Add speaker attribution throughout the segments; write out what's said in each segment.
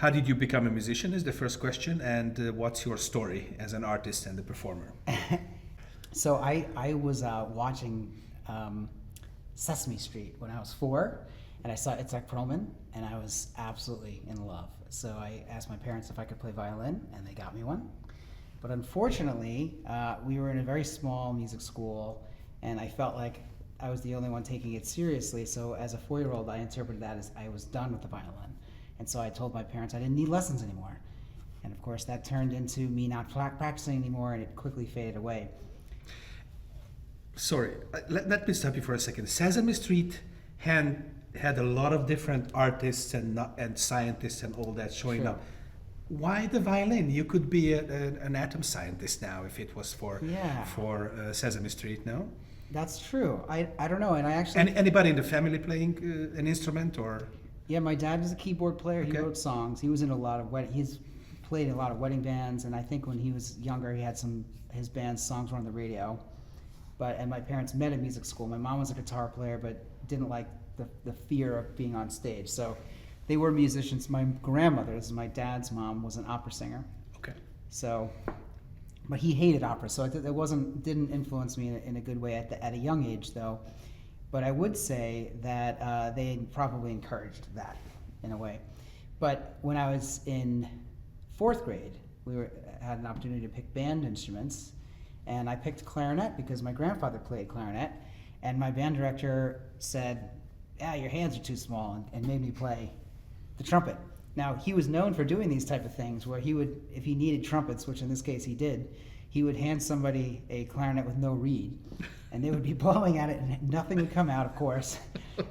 Speaker 1: How did you become a musician is the first question, and what's your story as an artist and a performer?
Speaker 2: So I was watching Sesame Street when I was 4, and I saw Itzhak Perlman, and I was absolutely in love. So I asked my parents if I could play violin, and they got me one. But unfortunately, we were in a very small music school, and I felt like I was the only one taking it seriously. So as a 4-year-old, I interpreted that as I was done with the violin. And so I told my parents I didn't need lessons anymore. And of course, that turned into me not practicing anymore, and it quickly faded away.
Speaker 1: Sorry, let me stop you for a second. Sesame Street had a lot of different artists and scientists and all that showing
Speaker 2: Sure.
Speaker 1: up. Why the violin? You could be an atom scientist now if it was for Sesame Street, no?
Speaker 2: That's true. I don't know, and I actually...
Speaker 1: Anybody in the family playing an instrument or?
Speaker 2: Yeah, my dad was a keyboard player. He
Speaker 1: Okay.
Speaker 2: wrote songs. He was in a lot of he's played in a lot of wedding bands, and I think when he was younger, he had his band's songs were on the radio. And my parents met at music school. My mom was a guitar player, but didn't like the fear of being on stage. So they were musicians. My grandmother, this is my dad's mom, was an opera singer.
Speaker 1: Okay.
Speaker 2: So, but he hated opera, so it didn't influence me in a good way at a young age, though. But I would say that they probably encouraged that in a way. But when I was in 4th grade, had an opportunity to pick band instruments, and I picked clarinet because my grandfather played clarinet, and my band director said, "Yeah, your hands are too small," and made me play the trumpet. Now, he was known for doing these type of things where he would, if he needed trumpets, which in this case he did, he would hand somebody a clarinet with no reed, and they would be blowing at it, and nothing would come out, of course.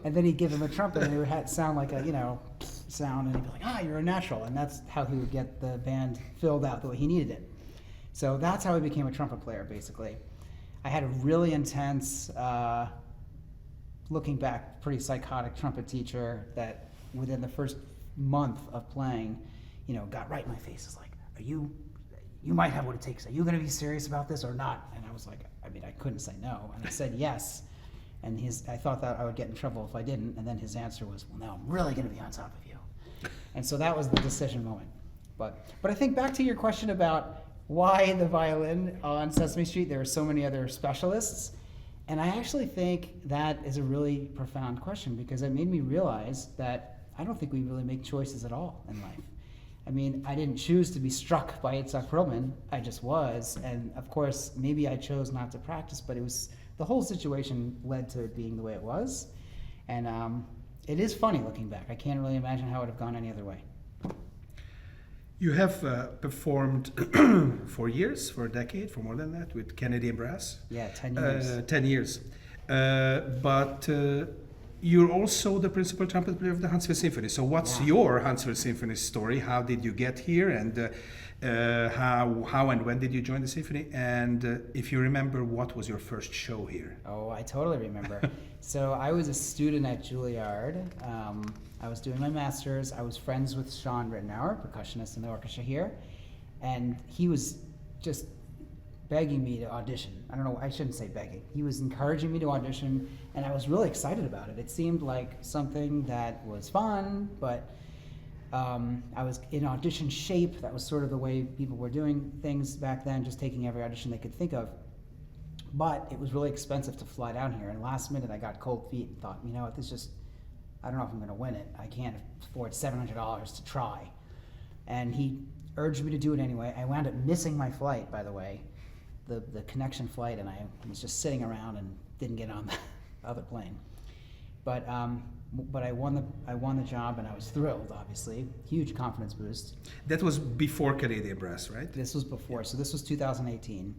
Speaker 2: And then he'd give them a trumpet, and it would sound like a, sound, and he'd be like, you're a natural. And that's how he would get the band filled out the way he needed it. So that's how I became a trumpet player, basically. I had a really intense, looking back, pretty psychotic trumpet teacher that within the first month of playing, got right in my face. It's like, you might have what it takes. Are you going to be serious about this or not? And I was like, I couldn't say no. And I said yes. And I thought that I would get in trouble if I didn't. And then his answer was, well, no, I'm really going to be on top of you. And so that was the decision moment. But I think back to your question about why the violin on Sesame Street, there are so many other specialists. And I actually think that is a really profound question because it made me realize that I don't think we really make choices at all in life. I didn't choose to be struck by Itzhak Perlman. I just was. And of course, maybe I chose not to practice, but the whole situation led to it being the way it was. And it is funny looking back. I can't really imagine how it would have gone any other way.
Speaker 1: You have performed for years, for a decade, for more than that, with Canadian Brass.
Speaker 2: Yeah, 10 years.
Speaker 1: 10 years. But you're also the principal trumpet player of the Huntsville Symphony. So what's your Huntsville Symphony story? How did you get here? And how and when did you join the symphony? And if you remember, what was your first show here?
Speaker 2: Oh, I totally remember. So I was a student at Juilliard. I was doing my master's. I was friends with Sean Rittenauer, percussionist in the orchestra here. And he was just begging me to audition. I don't know, I shouldn't say begging. He was encouraging me to audition, and I was really excited about it. It seemed like something that was fun, but I was in audition shape. That was sort of the way people were doing things back then, just taking every audition they could think of. But it was really expensive to fly down here, and last minute I got cold feet and thought, I don't know if I'm going to win it. I can't afford $700 to try. And he urged me to do it anyway. I wound up missing my flight, by the way, the connection flight, and I was just sitting around and didn't get on the other plane. But I won the job, and I was thrilled. Obviously, huge confidence boost.
Speaker 1: That was before Canadian Brass, right?
Speaker 2: This was before, so this was 2018.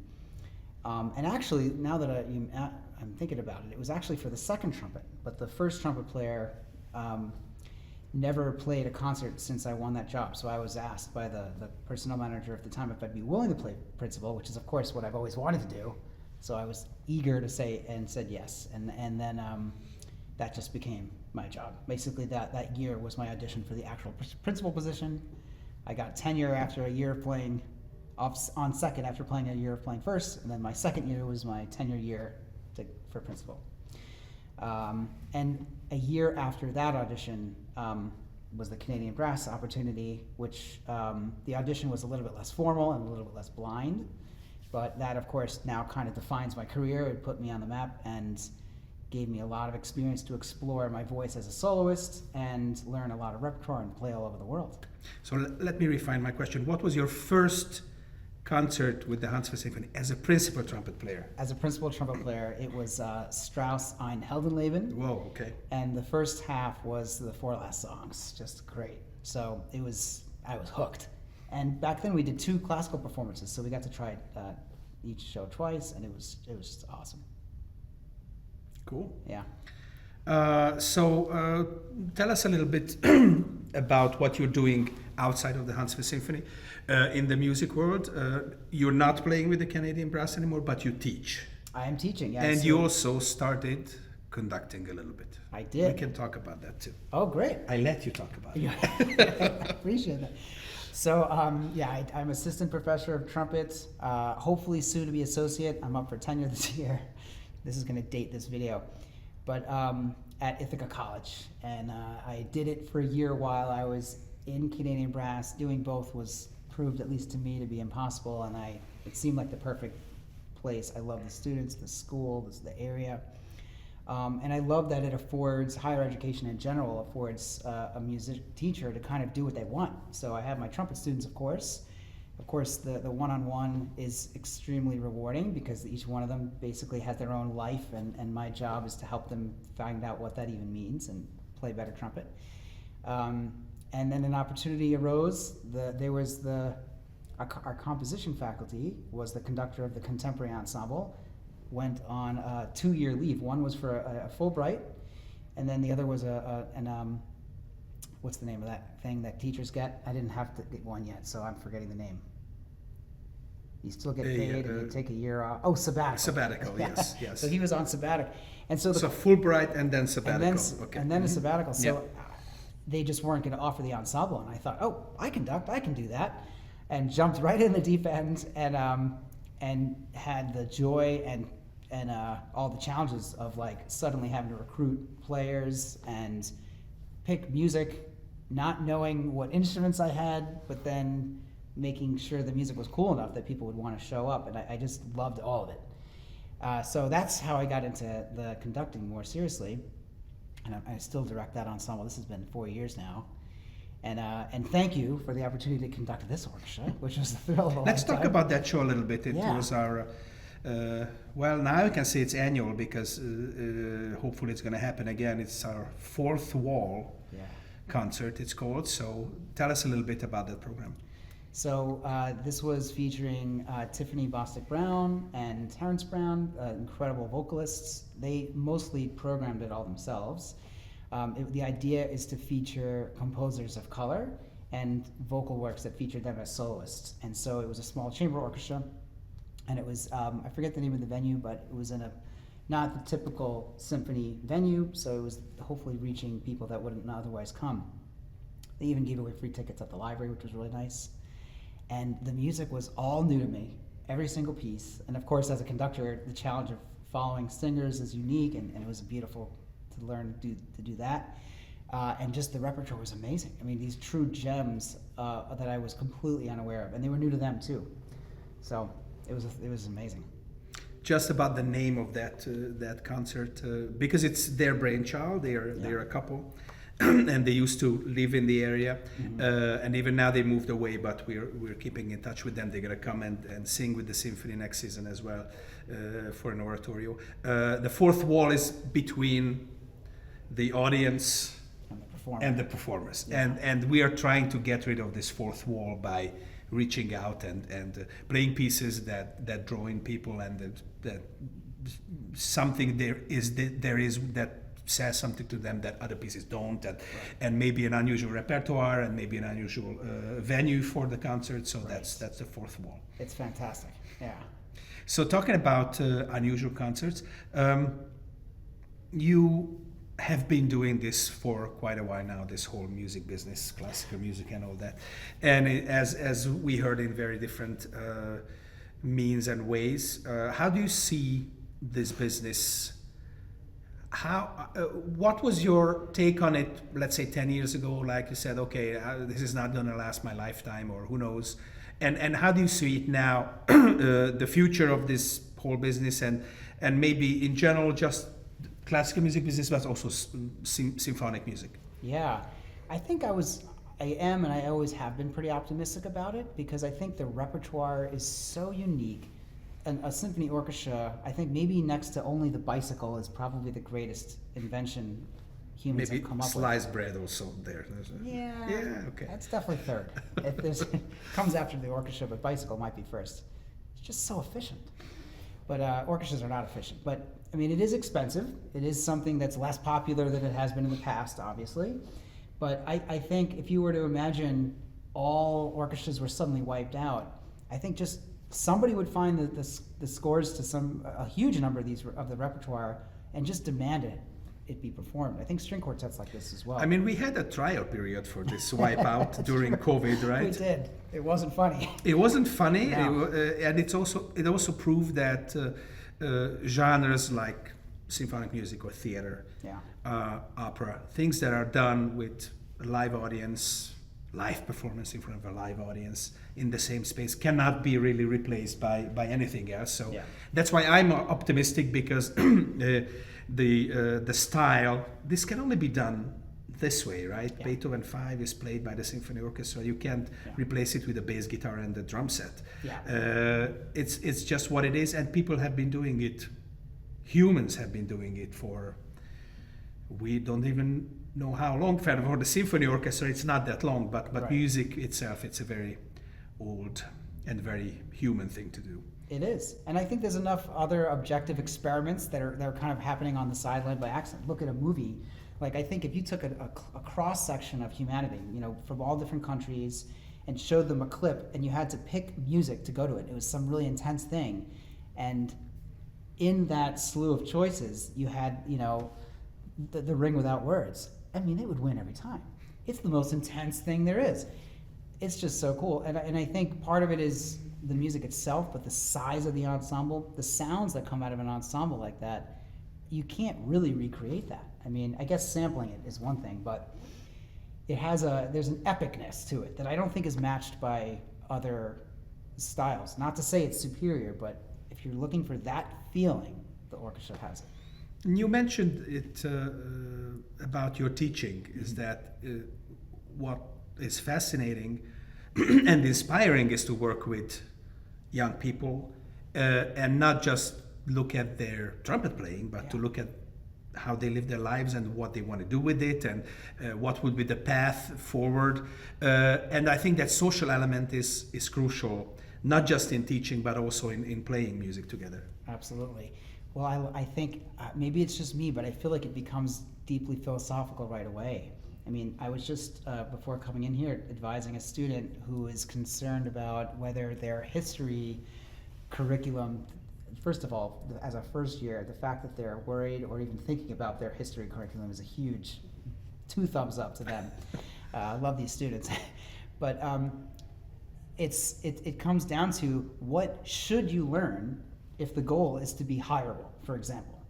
Speaker 2: And actually, now that I'm thinking about it, it was actually for the second trumpet. But the first trumpet player never played a concert since I won that job. So I was asked by the personnel manager at the time if I'd be willing to play principal, which is of course what I've always wanted to do. So I was eager to say and said yes. And then that just became my job. Basically that year was my audition for the actual principal position. I got tenure after a year of playing on second after playing a year of playing first. And then my second year was my tenure year for principal. And a year after that audition, was the Canadian Brass opportunity, which the audition was a little bit less formal and a little bit less blind. But that, of course, now kind of defines my career. It put me on the map and gave me a lot of experience to explore my voice as a soloist and learn a lot of repertoire and play all over the world.
Speaker 1: So let me refine my question. What was your first concert with the Huntsville Symphony as a principal trumpet player?
Speaker 2: As a principal trumpet player, it was Strauss Ein Heldenleben.
Speaker 1: Whoa, okay.
Speaker 2: And the first half was the four last songs, just great. So I was hooked. And back then we did 2 classical performances, so we got to try each show twice, and it was just awesome.
Speaker 1: Cool.
Speaker 2: Yeah.
Speaker 1: So tell us a little bit about what you're doing outside of the Huntsville Symphony in the music world. You're not playing with the Canadian Brass anymore, but you teach.
Speaker 2: I am teaching, yeah.
Speaker 1: And
Speaker 2: so
Speaker 1: you also started conducting a little bit.
Speaker 2: I did.
Speaker 1: We can talk about that too.
Speaker 2: Oh, great.
Speaker 1: I let you talk about it.
Speaker 2: I appreciate that. So, I'm assistant professor of trumpet, hopefully soon to be associate. I'm up for tenure this year. This is going to date this video. But at Ithaca College. And I did it for a year while I was in Canadian Brass. Doing both was proved, at least to me, to be impossible. And it seemed like the perfect place. I love the students, the school, the area. And I love that it affords, higher education in general, affords a music teacher to kind of do what they want. So I have my trumpet students, of course. Of course, the one-on-one is extremely rewarding because each one of them basically has their own life, and my job is to help them find out what that even means and play better trumpet. And then an opportunity arose. Our composition faculty was the conductor of the contemporary ensemble, went on a 2-year leave. One was for a Fulbright, and then the other was what's the name of that thing that teachers get? I didn't have to get one yet, so I'm forgetting the name. You still get paid and you take a year off. Oh, sabbatical.
Speaker 1: Sabbatical,
Speaker 2: Yeah.
Speaker 1: yes.
Speaker 2: So he was on sabbatical. And so
Speaker 1: Fulbright and then sabbatical.
Speaker 2: And then a sabbatical. So
Speaker 1: Yeah.
Speaker 2: they just weren't going to offer the ensemble. And I thought, oh, I can do that. And jumped right in the deep end and had the joy and all the challenges of like suddenly having to recruit players and pick music, not knowing what instruments I had, but then making sure the music was cool enough that people would want to show up. And I just loved all of it. So that's how I got into the conducting more seriously. And I still direct that ensemble. This has been 4 years now. And thank you for the opportunity to conduct this orchestra, which was the thrill of a
Speaker 1: Let's
Speaker 2: lifetime.
Speaker 1: talk about that show a little bit. It
Speaker 2: Yeah.
Speaker 1: was our, well, now I can say it's annual because hopefully it's going to happen again. It's our Fourth Wall concert, it's called. So tell us a little bit about that program.
Speaker 2: So this was featuring Tiffany Bostic-Brown and Terrence Brown, incredible vocalists. They mostly programmed it all themselves. The idea is to feature composers of color and vocal works that featured them as soloists. And so it was a small chamber orchestra, and it was, I forget the name of the venue, but it was in not the typical symphony venue, so it was hopefully reaching people that wouldn't otherwise come. They even gave away free tickets at the library, which was really nice. And the music was all new to me, every single piece. And of course, as a conductor, the challenge of following singers is unique, and it was beautiful to learn to do that. And just the repertoire was amazing. I mean, these true gems that I was completely unaware of, and they were new to them too. So it was amazing.
Speaker 1: Just about the name of that concert, because it's their brainchild. They're a couple, and they used to live in the area, and even now they moved away. But we're keeping in touch with them. They're gonna come and sing with the symphony next season as well for an oratorio. The fourth wall is between the audience and the performers, and we are trying to get rid of this fourth wall by reaching out and playing pieces that draw in people, and that something there is that says something to them that other pieces don't, and maybe an unusual repertoire and maybe an unusual venue for the concert. So that's the fourth wall.
Speaker 2: It's fantastic. Yeah.
Speaker 1: So talking about unusual concerts, you have been doing this for quite a while now, this whole music business, classical music and all that. And as we heard in very different means and ways, how do you see this business? What was your take on it, let's say 10 years ago? Like you said, okay, this is not going to last my lifetime, or who knows. And how do you see it now, the future of this whole business, and maybe in general just classical music business, but also symphonic music?
Speaker 2: Yeah, I think I am, and I always have been pretty optimistic about it, because I think the repertoire is so unique. And a symphony orchestra, I think maybe next to only the bicycle, is probably the greatest invention humans
Speaker 1: Maybe
Speaker 2: have come up
Speaker 1: sliced bread also there.
Speaker 2: with. Yeah,
Speaker 1: Yeah, okay.
Speaker 2: that's definitely third. If there's comes after the orchestra, but bicycle might be first. It's just so efficient. But orchestras are not efficient. But I mean, it is expensive. It is something that's less popular than it has been in the past, obviously. But I think if you were to imagine all orchestras were suddenly wiped out, I think just somebody would find the scores to a huge number of the repertoire and just demand it be performed. I think string quartets like this as well.
Speaker 1: I mean, we had a trial period for this wipeout during COVID, right?
Speaker 2: We did. It wasn't funny.
Speaker 1: It wasn't funny,
Speaker 2: No.
Speaker 1: and it also proved that genres like symphonic music or theater,
Speaker 2: Yeah.
Speaker 1: opera, things that are done with a live audience, live performance in front of a live audience in the same space cannot be really replaced by anything else. So
Speaker 2: Yeah.
Speaker 1: that's why I'm optimistic, because the style, this can only be done this way, right?
Speaker 2: Yeah.
Speaker 1: Beethoven 5 is played by the symphony orchestra. You can't
Speaker 2: Yeah.
Speaker 1: replace it with a bass guitar and the drum set.
Speaker 2: Yeah.
Speaker 1: It's just what it is, and people have been doing it. Humans have been doing it for, we don't even know how long. For the symphony orchestra, it's not that long, but
Speaker 2: Right.
Speaker 1: music itself, it's a very old and very human thing to do.
Speaker 2: It is, and I think there's enough other objective experiments that are kind of happening on the sideline by accident. Look at a movie. Like, I think if you took a cross section of humanity, from all different countries, and showed them a clip, and you had to pick music to go to it, it was some really intense thing, and in that slew of choices, you had the Ring Without Words. I mean, it would win every time. It's the most intense thing there is. It's just so cool, and I think part of it is the music itself, but the size of the ensemble, the sounds that come out of an ensemble like that, you can't really recreate that. I mean, I guess sampling it is one thing, but there's an epicness to it that I don't think is matched by other styles. Not to say it's superior, but if you're looking for that feeling, the orchestra has it.
Speaker 1: You mentioned it about your teaching, is that what is fascinating and inspiring is to work with young people and not just look at their trumpet playing, but to look at how they live their lives and what they want to do with it, and what would be the path forward. And I think that social element is crucial, not just in teaching, but also in playing music together.
Speaker 2: Absolutely. Well, I think maybe it's just me, but I feel like it becomes deeply philosophical right away. I mean, I was just, before coming in here, advising a student who is concerned about whether their history curriculum, first of all, as a first year, the fact that they're worried or even thinking about their history curriculum is a huge 2 thumbs up to them. I love these students. But it comes down to, what should you learn if the goal is to be hireable, for example?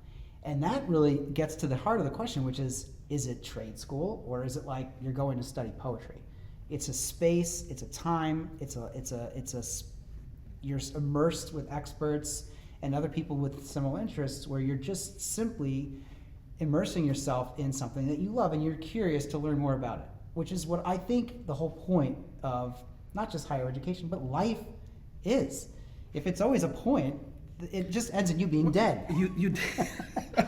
Speaker 2: And that really gets to the heart of the question, which is it trade school, or is it like you're going to study poetry? It's a space, it's a time, you're immersed with experts and other people with similar interests, where you're just simply immersing yourself in something that you love and you're curious to learn more about it, which is what I think the whole point of not just higher education, but life is. If it's always a point, it just ends in you being dead.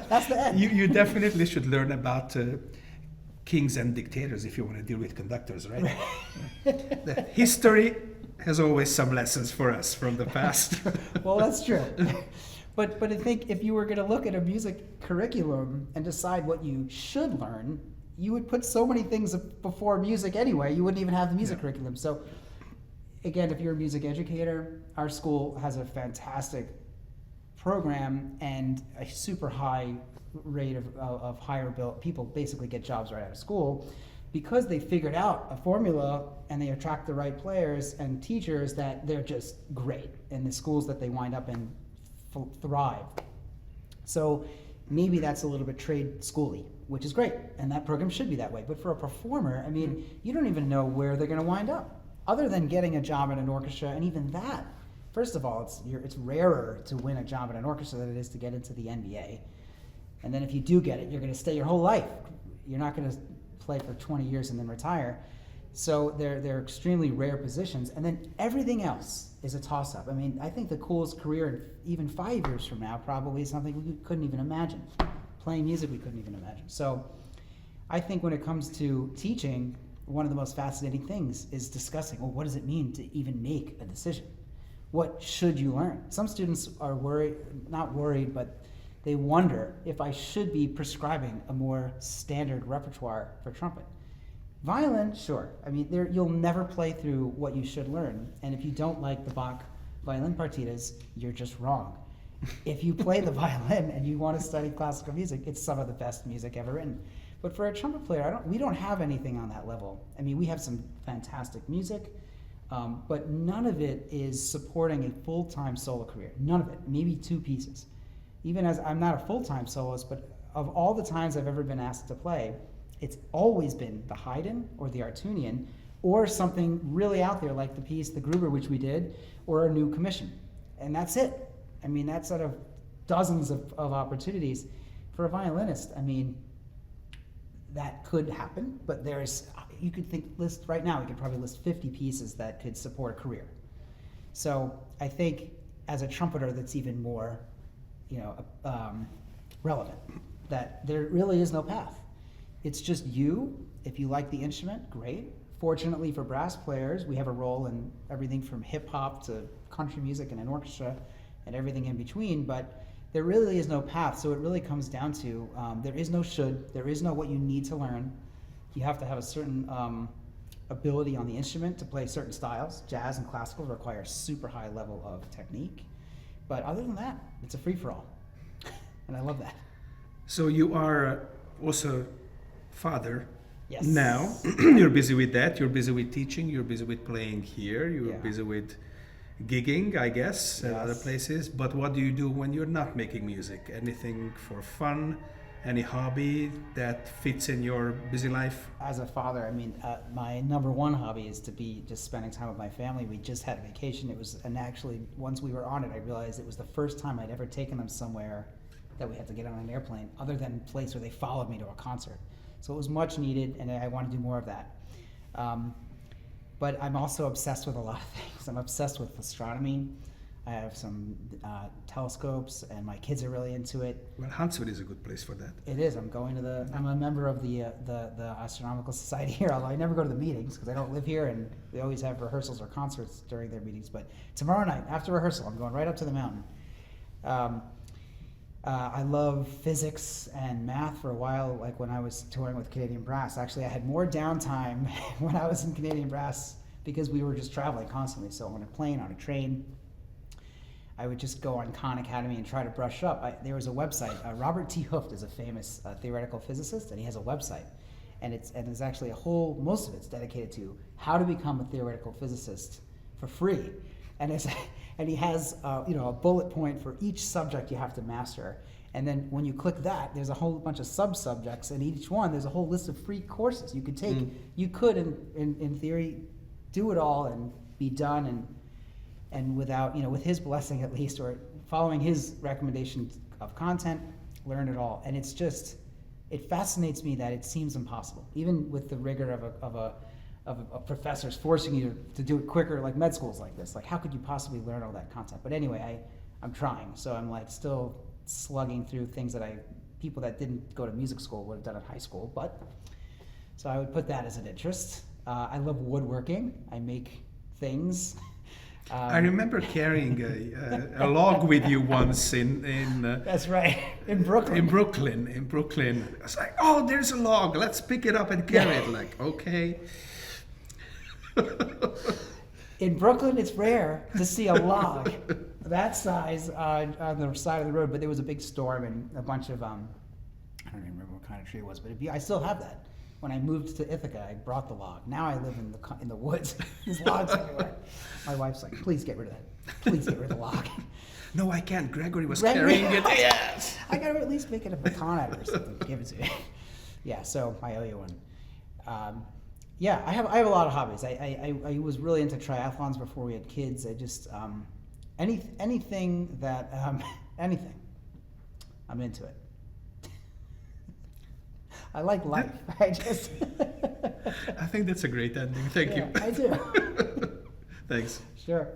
Speaker 2: That's the end.
Speaker 1: You definitely should learn about kings and dictators if you want to deal with conductors, right? The history has always some lessons for us from the past.
Speaker 2: Well, that's true. But I think if you were going to look at a music curriculum and decide what you should learn, you would put so many things before music anyway. You wouldn't even have the music curriculum. So again, if you're a music educator, our school has a fantastic program and a super high rate of higher bill. People basically get jobs right out of school because they figured out a formula and they attract the right players and teachers that they're just great, and the schools that they wind up in thrive. So maybe that's a little bit trade schooly, which is great, and that program should be that way. But for a performer, I mean, you don't even know where they're going to wind up, other than getting a job in an orchestra, and even that. First of all, it's rarer to win a job in an orchestra than it is to get into the NBA. And then if you do get it, you're going to stay your whole life. You're not going to play for 20 years and then retire. So they're extremely rare positions. And then everything else is a toss-up. I mean, I think the coolest career, even 5 years from now, probably is something we couldn't even imagine. Playing music we couldn't even imagine. So I think when it comes to teaching, one of the most fascinating things is discussing, well, what does it mean to even make a decision? What should you learn? Some students are not worried, but they wonder if I should be prescribing a more standard repertoire for trumpet. Violin, sure. I mean, you'll never play through what you should learn. And if you don't like the Bach violin partitas, you're just wrong. If you play the violin and you want to study classical music, it's some of the best music ever written. But for a trumpet player, we don't have anything on that level. I mean, we have some fantastic music, but none of it is supporting a full-time solo career. None of it. Maybe 2 pieces. Even as I'm not a full-time soloist, but of all the times I've ever been asked to play, it's always been the Haydn or the Artunian or something really out there like the piece, the Gruber, which we did, or a new commission. And that's it. I mean, that's out of dozens of opportunities. For a violinist, I mean, that could happen, but you could list right now, we could probably list 50 pieces that could support a career. So I think as a trumpeter, that's even more, relevant, that there really is no path. It's just you. If you like the instrument, great. Fortunately for brass players, we have a role in everything from hip hop to country music and an orchestra and everything in between, but there really is no path. So it really comes down to, there is no should, there is no what you need to learn. You have to have a certain ability on the instrument to play certain styles. Jazz and classical require a super high level of technique. But other than that, it's a free-for-all. And I love that.
Speaker 1: So you are also father.
Speaker 2: Yes.
Speaker 1: Now. You're busy with that. You're busy with teaching. You're busy with playing here. You're busy with gigging, I guess, at other places. But what do you do when you're not making music? Anything for fun? Any hobby that fits in your busy life?
Speaker 2: As a father, I mean, my number one hobby is to be just spending time with my family. We just had a vacation. And actually, once we were on it, I realized it was the first time I'd ever taken them somewhere that we had to get on an airplane, other than a place where they followed me to a concert. So it was much needed, and I want to do more of that. But I'm also obsessed with a lot of things. I'm obsessed with astronomy. I have some telescopes, and my kids are really into it.
Speaker 1: Well, Huntsville is a good place for that.
Speaker 2: It is. I'm a member of the Astronomical Society here, although I never go to the meetings because I don't live here, and they always have rehearsals or concerts during their meetings. But tomorrow night, after rehearsal, I'm going right up to the mountain. I love physics and math for a while, like when I was touring with Canadian Brass. Actually, I had more downtime when I was in Canadian Brass because we were just traveling constantly. So on a plane, on a train, I would just go on Khan Academy and try to brush up. There was a website. Robert T. Hooft is a famous theoretical physicist, and he has a website. And there's actually most of it's dedicated to how to become a theoretical physicist for free. And he has a bullet point for each subject you have to master. And then when you click that, there's a whole bunch of sub-subjects, and each one there's a whole list of free courses you could take. You could, in theory, do it all and be done, and without, with his blessing at least, or following his recommendation of content, learn it all. And it fascinates me that it seems impossible, even with the rigor of a professors forcing you to do it quicker, like med schools like this. Like, how could you possibly learn all that content? But anyway, I'm trying. So I'm still slugging through things that people that didn't go to music school would have done in high school. So I would put that as an interest. I love woodworking. I make things.
Speaker 1: I remember carrying a log with you once in
Speaker 2: That's right, in Brooklyn.
Speaker 1: In Brooklyn. I was like, oh, there's a log. Let's pick it up and carry it. Like, okay.
Speaker 2: In Brooklyn, it's rare to see a log that size on the side of the road, but there was a big storm and a bunch of, I don't even remember what kind of tree it was, but I still have that. When I moved to Ithaca, I brought the log. Now I live in the woods. There's logs everywhere. My wife's like, please get rid of that. Please get rid of the log.
Speaker 1: No, I can't. Gregory was
Speaker 2: Gregory-
Speaker 1: carrying it. Yes.
Speaker 2: I gotta at least make it a baton out of it or something. Give it to me. Yeah, so I owe you one. Yeah, I have a lot of hobbies. I was really into triathlons before we had kids. I just anything that anything, I'm into it. I like life. I just.
Speaker 1: I think that's a great ending. Thank you.
Speaker 2: Yeah, I do.
Speaker 1: Thanks.
Speaker 2: Sure.